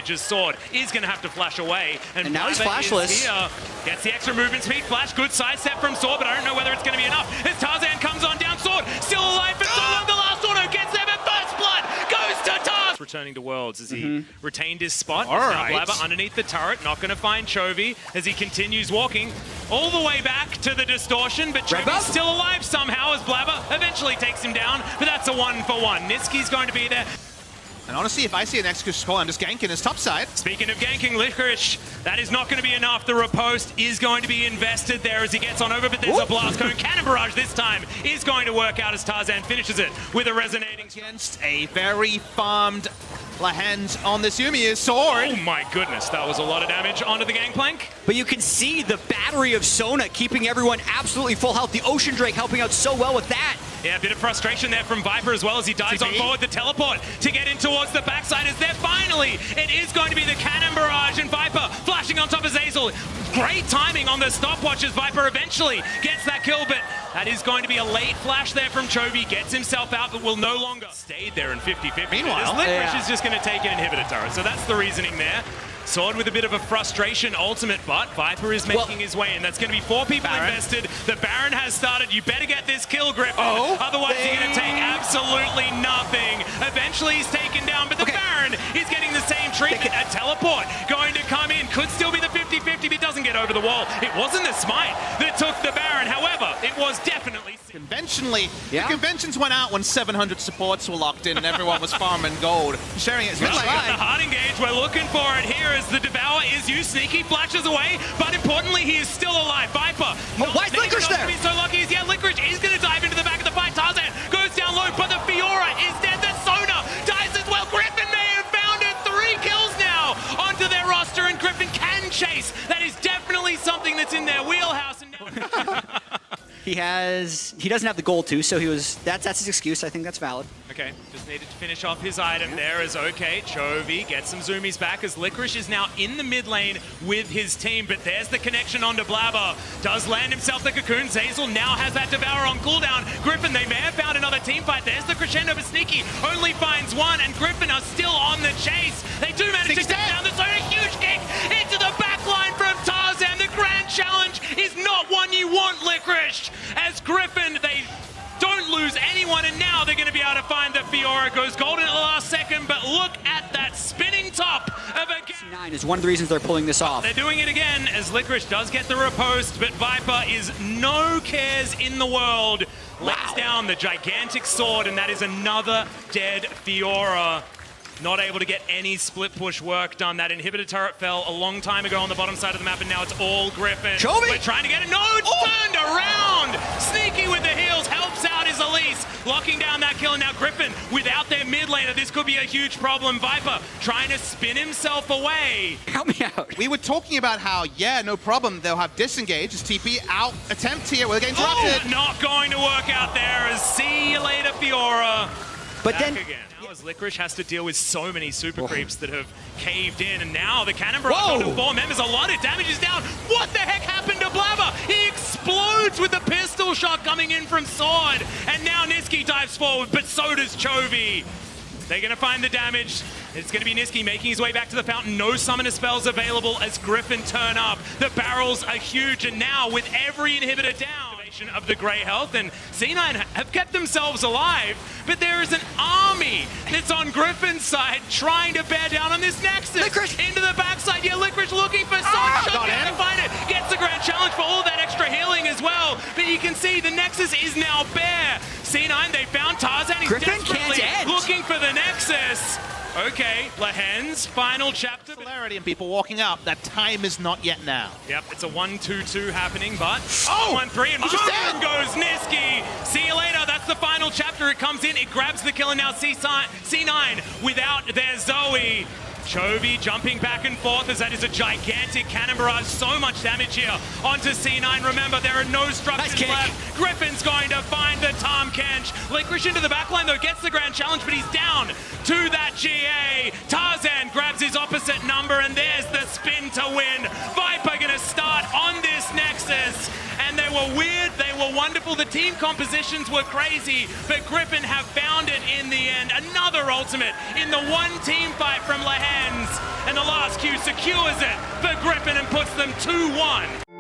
His sword is going to have to flash away. And now he's flashless. Gets the extra movement speed. Flash, good side step from Sword, but I don't know whether it's going to be enough. As Tarzan comes on down, Sword still alive for so long. The last auto gets there, but first blood goes to Tarzan. Returning to Worlds as he retained his spot. All right. Blaber underneath the turret, not going to find Chovy as he continues walking all the way back to the distortion, but Chovy's still alive somehow as Blaber eventually takes him down, but that's a 1-for-1. Nisqy's going to be there. And honestly, if I see an execution call, I'm just ganking his top side. Speaking of ganking, Licorice, that is not going to be enough. The riposte is going to be invested there as he gets on over, but there's a blast cone. Cannon barrage this time is going to work out as Tarzan finishes it with a resonating against a very farmed Lehends on this Yumi's sword. Oh my goodness, that was a lot of damage onto the gangplank. But you can see the battery of Sona keeping everyone absolutely full health. The Ocean Drake helping out so well with that. Yeah, a bit of frustration there from Viper as well as he dives on forward the teleport to get in towards the backside as there finally it is going to be the cannon barrage and Viper flashing on top of Zeyzal. Great timing on the stopwatch as Viper eventually gets that kill, but that is going to be a late flash there from Chovy. Gets himself out, but will no longer stay there in 50-50. Meanwhile, Licorice is just going to take an inhibitor turret, so that's the reasoning there. Sword with a bit of a frustration ultimate, but Viper is making his way in. That's going to be 4 people invested. The Baron has started. You better get this kill, Griffin. Otherwise, you're going to take absolutely nothing. Eventually, he's taken down, but the Baron is getting the same treatment. A teleport going to come in. Could still be the 50-50, but it doesn't get over the wall. It wasn't the smite that took the Baron. However, it was definitely... Conventionally, the conventions went out when 700 supports were locked in and everyone was farming gold, sharing it. The hard engage, we're looking for it here as the Devour is used. Nisqy flashes away, but importantly, he is still alive. Viper. Why is Licorice there? Be so lucky. Licorice is going to dive into the back of the fight. Tarzan goes down low, but the Fiora is dead. The Sona dies as well. Griffin may have found it. 3 kills now onto their roster, and Griffin can chase. That is definitely something that's in their wheelhouse. And He doesn't have the gold too, so that's his excuse. I think that's valid. Okay, just needed to finish off his item there as okay. Chovy gets some zoomies back as Licorice is now in the mid lane with his team, but there's the connection onto Blaber. Does land himself the cocoon. Zeyzal now has that Devour on cooldown. Griffin, they may have found another team fight. There's the crescendo, but Nisqy only finds one, and Griffin are still on the chase. They do manage to take down the Zona. Huge kick into the back line from Tarzan. The grand challenge is not one you want, Licorice. As Griffin, they don't lose anyone, and now they're going to be able to find the Fiora. Goes golden at the last second, but look at that spinning top of a... C9 is one of the reasons they're pulling this off. They're doing it again, as Licorice does get the riposte, but Viper is no cares in the world. Lays down the gigantic sword, and that is another dead Fiora. Not able to get any split push work done. That inhibitor turret fell a long time ago on the bottom side of the map, and now it's all Griffin. Chovy! We're trying to get it. No, it's turned around! Sneaky with the heals, helps out his Elise, locking down that kill, and now Griffin, without their mid laner, this could be a huge problem. Viper trying to spin himself away. Help me out. We were talking about how, yeah, no problem, they'll have disengage as TP out attempt here. We're getting interrupted. Not going to work out there as see you later, Fiora. But then... Again. As Licorice has to deal with so many super creeps that have caved in, and now the cannon barrage onto 4 members, a lot of damage is down. What the heck happened to Blaber? He explodes with the pistol shot coming in from Sword, and now Nisqy dives forward, but so does Chovy. They're going to find the damage. It's going to be Nisqy making his way back to the fountain. No summoner spells available as Griffin turn up. The barrels are huge, and now with every inhibitor down, of the grey health, and C9 have kept themselves alive, but there is an army that's on Griffin's side trying to bear down on this Nexus. Licorice! Into the backside. Yeah, Licorice looking for some shot to find it. Gets the grand challenge for all that extra healing as well, but you can see the Nexus is now bare. C9, they found Tarzan. He's Griffin desperately can't end. looking for the Nexus. Okay, Lehends, final chapter. Polarity and people walking up. That time is not yet now. Yep, it's a 1-2-2 happening, but 1-3, and boom goes Nisqy. See you later. That's the final chapter. It comes in, it grabs the kill, and now C9 without their Zoe. Chovy jumping back and forth as that is a gigantic cannon barrage. So much damage here onto C9. Remember, there are no structures left. Griffin's going to find the Tom Kench. Licorice into the backline, though, gets the grand challenge, but he's down to that GA. Tarzan grabs his opposite number, and there's the spin to win. Viper going to start on this Nexus, and they were weird, they were were wonderful. The team compositions were crazy, but Griffin have found it in the end. Another ultimate in the one team fight from Lehends. And the last Q secures it for Griffin and puts them 2-1.